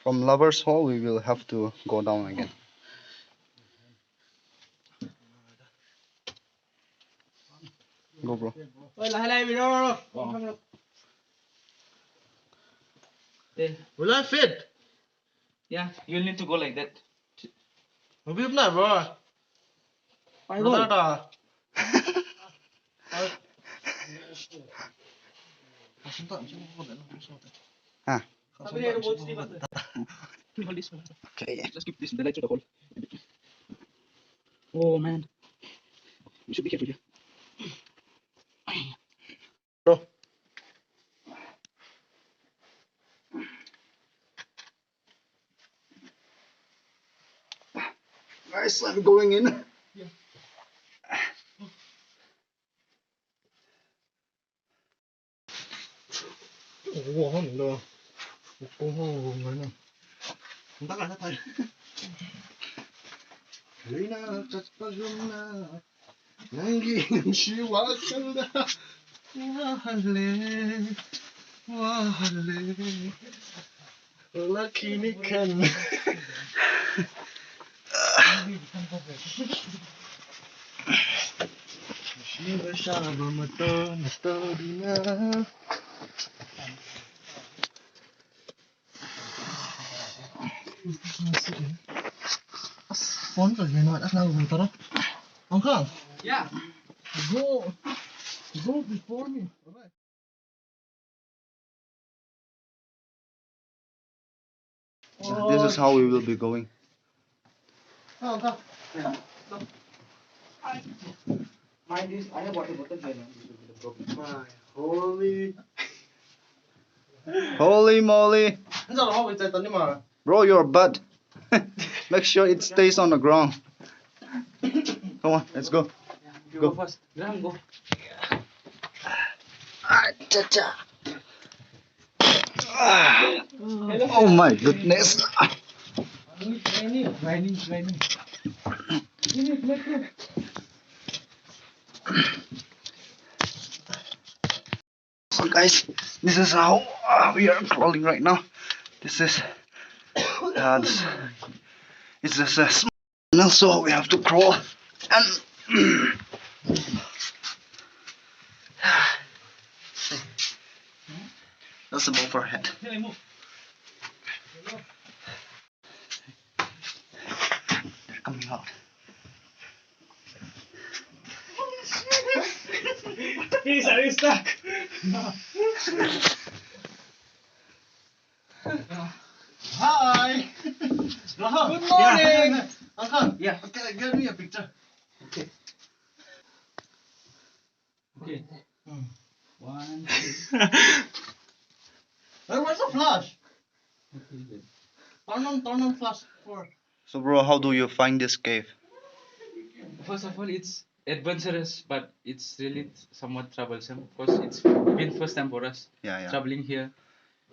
From Lover's Hall, we will have to go down again. Go, bro. Will I fit? Yeah, you'll need to go like that. Không biết này bro. Phải Nó không? đã. Ah, Okay, let's keep this the light to the hole. Oh man, you should be careful here. Bro. guys, I'm going in. Ủa không được. Cô hô người này. Không tắt lại hết thầy. Lina tatpaguna. Nanging siwasanda. Wahale. Wahale. Lakinikan. Shiva Shava Mato Natodina. Phone của người nói đã sao rồi tao đó. Ông không? Yeah. Go before me. Alright. This is how we will be going. Không không. Mind is, I have water bottle there. My holy. Holy moly. Anh sao không bị chạy tấn nhưng mà. Bro, your butt. Make sure it stays on the ground. Come on, let's go. You Go. go first. Graham, go. Oh my goodness. Raining. So guys, this is how we are crawling right now. This is it's just a small tunnel, so we have to crawl and that's above our head. They're coming out. He's stuck. Hi. Good morning. Uncle. Yeah. Okay, give me a picture. Okay. One, Hey, where's the flash? two. Turn on flash for. So bro, how do you find this cave? First of all, it's adventurous, but it's really somewhat troublesome because it's been first time for us Yeah. traveling here,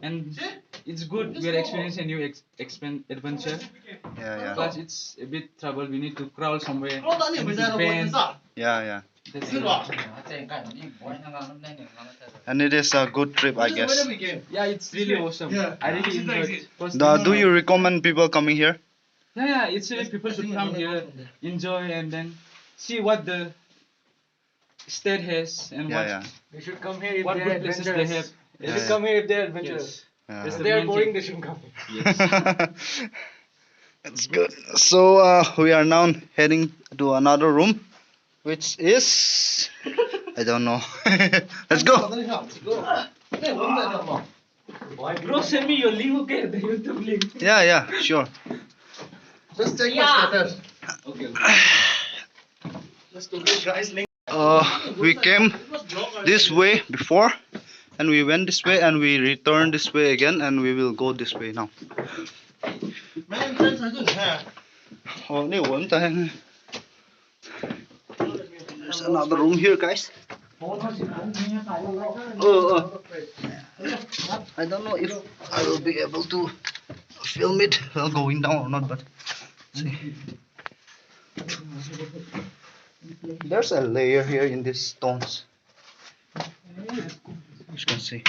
and it's good. We are experiencing a new adventure. Yeah. Plus, it's a bit trouble. We need to crawl somewhere. Hold on, and bây it's giờ là bend. Yeah. That's Good it. luck. And it is a good trip, I guess. Yeah, it's really awesome. Yeah. I really enjoyed it. First Do you recommend people coming here? Yeah, it's really people should come here, enjoy, and then see what the state has and Yeah. They should come here if what they're good places they have. adventurous. They Yeah, should yeah. come here if they're adventurous. Yeah. That's If the they're main boring, thing. they shouldn't come here. Yes. That's good. So we are now heading to another room, which is I don't know. Let's go. Bro, send me your link, okay? The YouTube link. Yeah, sure. Just check my status. Okay. Just to get guys link. We came this way before, and we went this way, and we returned this way again, and we will go this way now. Man, friends, I just have. Oh, there's another room here, guys. I don't know if I will be able to film it while going down or not, but see. There's a layer here in these stones. As you can see.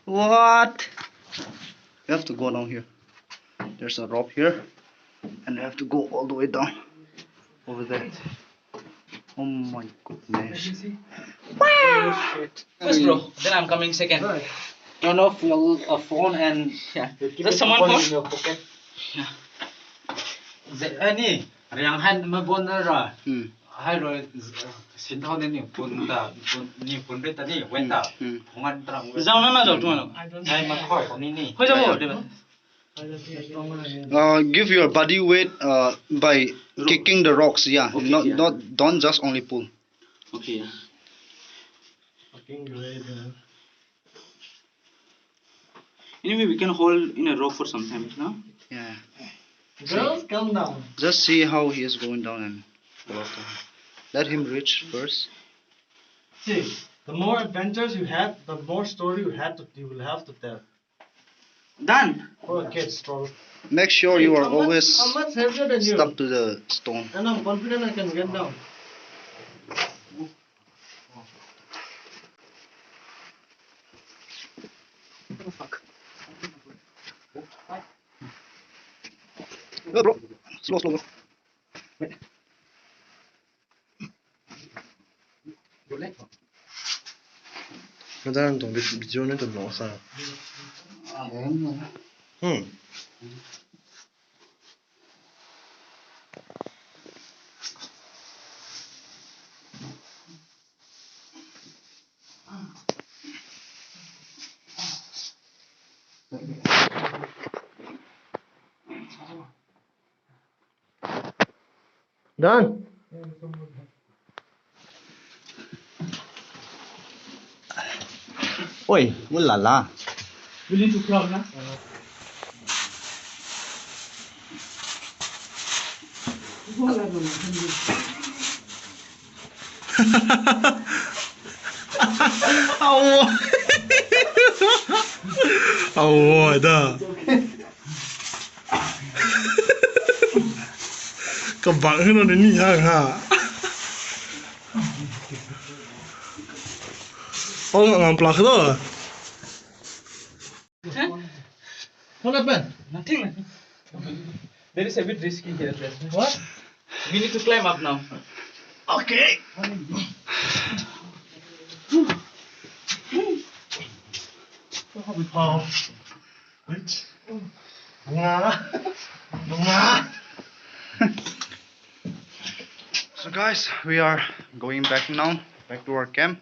What? You have to go down here. There's a rope here, and you have to go all the way down over there. Oh my goodness. First, bro. Then I'm coming second. Turn off your phone and Yeah. There's someone phone. your pocket. Any, yang hand me bon ra. hmm. Hai rồi xin thao nên nhiều phun ta nhiều phun đấy ta đi quên ta ngon trăng Giao nó giao chúng nó. ai mà khỏi có ní Hơi giao một đi. Give your body weight by kicking the rocks. Yeah, Okay, not yeah. don't just only pull. Okay. fucking great man. Anyway, we can hold in a rope for some time, no? Yeah. Girls, come down. Just see how he is going down and follow after him. Let him reach first. See, the more adventures you have, the more story you will have to tell. Done. For kids, bro. Make sure you are always I'm much heavier than you. stuck to the stone. And I'm confident I can get down. Bro, slow, slow. 나는 또 비주얼은 좀 넣었어. 응. Done. Oi, ulala. We need to climb, na? Awo. Awo, dah. Kebang kan ada ni ha. Oh, ngamplak tu. What happened? Nothing. There is a bit risky here. That's why. What? We need to climb up now. Okay. Oh. Which? Bunga. So guys, we are going back now, back to our camp.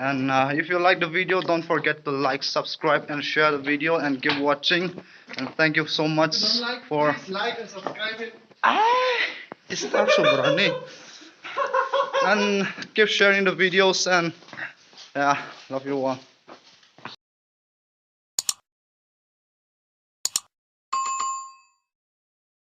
And if you like the video, don't forget to like, subscribe and share the video and keep watching. And thank you so much for... Please like and subscribe it. It's also brand and keep sharing the videos and yeah, love you all.